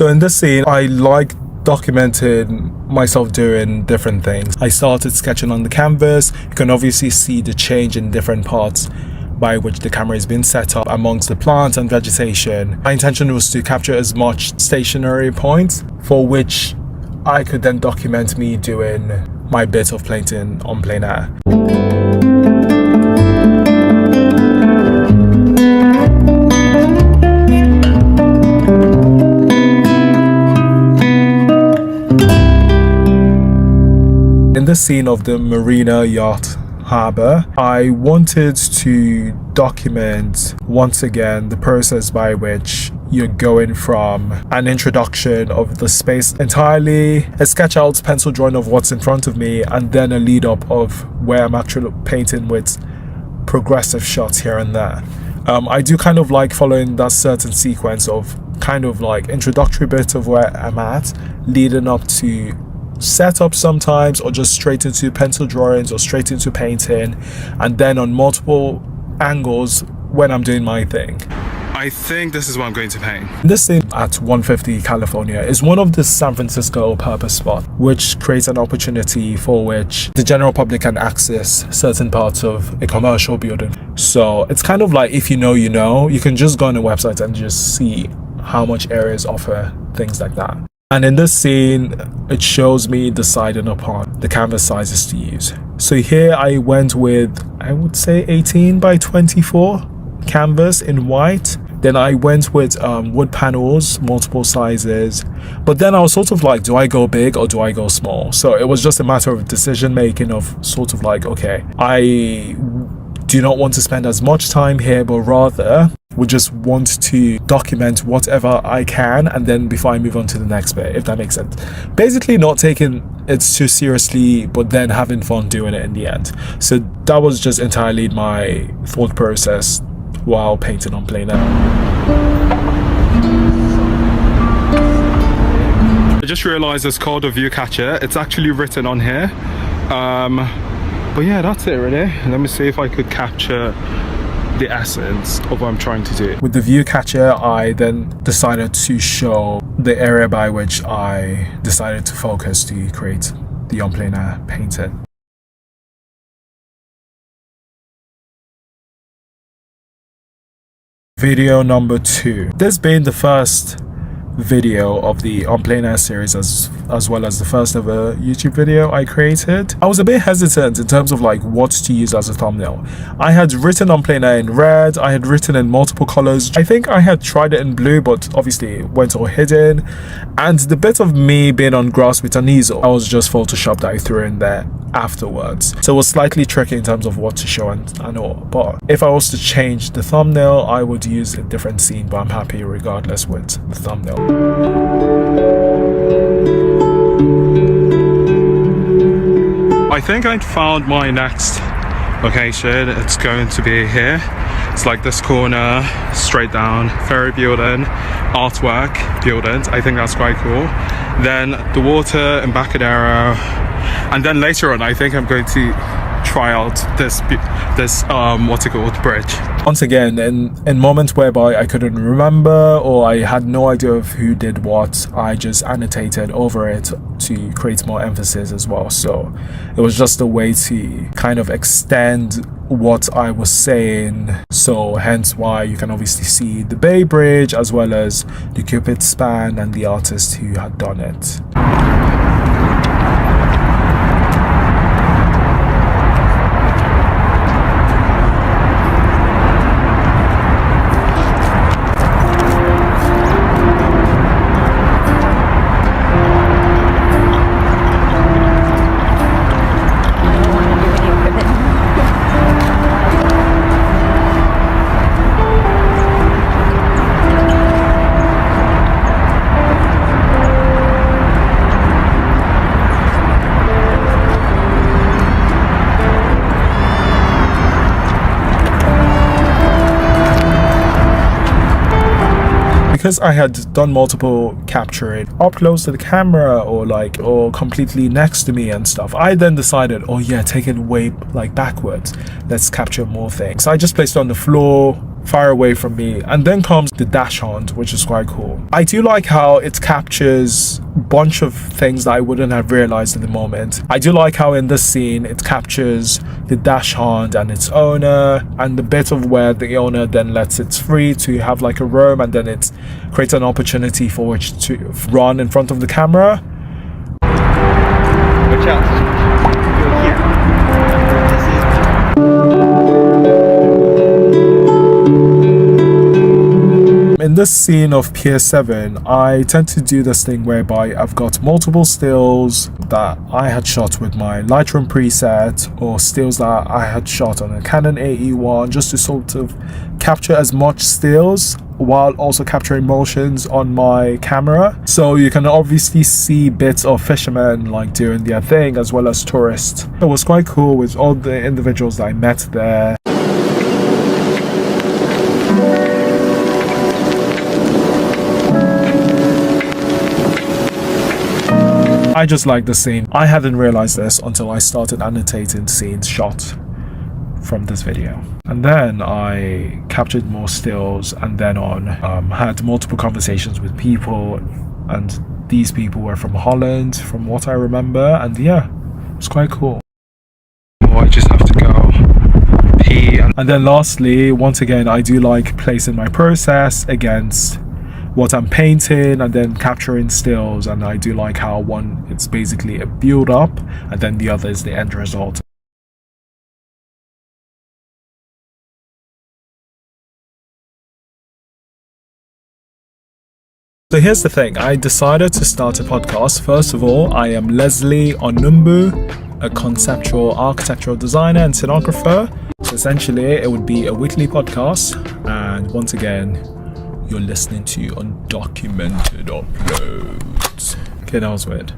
So in this scene, I like documented myself doing different things. I started sketching on the canvas. You can obviously see the change in different parts by which the camera is being set up amongst the plants and vegetation. My intention was to capture as much stationary points for which I could then document me doing my bit of painting on plein air. In the scene of the marina yacht harbour, I wanted to document once again the process by which you're going from an introduction of the space entirely, a sketch out pencil drawing of what's in front of me, and then a lead up of where I'm actually painting with progressive shots here and there. I do kind of like following that certain sequence of kind of like introductory bit of where I'm at, leading up to setup sometimes, or just straight into pencil drawings or straight into painting, and then on multiple angles when I'm doing my thing. I think this is what I'm going to paint. This scene at 150 California is one of the San Francisco purpose spots, which creates an opportunity for which the general public can access certain parts of a commercial building. So it's kind of like, if you know, you can just go on a website and just see how much areas offer things like that. And in this scene, it shows me deciding upon the canvas sizes to use. So here I went with, I would say 18 by 24 canvas in white. Then I went with wood panels, multiple sizes. But then I was sort of like, do I go big or do I go small? So it was just a matter of decision making of sort of like, okay, I do not want to spend as much time here, but rather would just want to document whatever I can, and then before I move on to the next bit, if that makes sense. Basically not taking it too seriously, but then having fun doing it in the end. So that was just entirely my thought process while painting on plein air. I just realized it's called a view catcher. It's actually written on here. But yeah, that's it really. Let me see if I could capture the essence of what I'm trying to do. With the view catcher, I then decided to show the area by which I decided to focus to create the on plein air painting. Video number 2. This being the first video of the on plein air series, as well as the first ever YouTube video I created, I was a bit hesitant in terms of like what to use as a thumbnail. I had written on plein air in red, I had written in multiple colors. I think I had tried it in blue, but obviously it went all hidden. And the bit of me being on grass with an easel, I was just Photoshop that I threw in there afterwards. So it was slightly tricky in terms of what to show and all. But if I was to change the thumbnail, I would use a different scene, but I'm happy regardless with the thumbnail. I think I found my next location. It's going to be here. It's like this corner, straight down, ferry building, artwork buildings. I think that's quite cool. Then the water, Embarcadero, and then later on I think I'm going to try out this what's it called, bridge. Once again, in moments whereby I couldn't remember or I had no idea of who did what, I just annotated over it to create more emphasis as well. So it was just a way to kind of extend what I was saying. So hence why you can obviously see the Bay Bridge as well as the Cupid span and the artist who had done it. Because I had done multiple capturing up close to the camera or completely next to me and stuff, I then decided, oh yeah, take it way like backwards, let's capture more things. So I just placed it on the floor far away from me. And then comes the dash hunt, which is quite cool. I do like how it captures a bunch of things that I wouldn't have realized in the moment. I do like how in this scene it captures the dash hunt and its owner, and the bit of where the owner then lets it free to have like a roam, and then it creates an opportunity for which to run in front of the camera. Watch out. Go here. In this scene of Pier 7, I tend to do this thing whereby I've got multiple stills that I had shot with my Lightroom preset, or stills that I had shot on a Canon AE1, just to sort of capture as much stills while also capturing motions on my camera. So you can obviously see bits of fishermen like doing their thing, as well as tourists. It was quite cool with all the individuals that I met there. I just like the scene. I hadn't realized this until I started annotating scenes shot from this video. And then I captured more stills, and then on had multiple conversations with people, and these people were from Holland from what I remember, and yeah, it's quite cool. I just have to go pee. And then lastly, once again, I do like placing my process against what I'm painting and then capturing stills, and I do like how one, it's basically a build up, and then the other is the end result. So here's the thing, I decided to start a podcast. First of all, I am Leslie Onumbu, a conceptual architectural designer and scenographer. So essentially it would be a weekly podcast, and once again, you're listening to undocumented uploads. Okay, that was weird.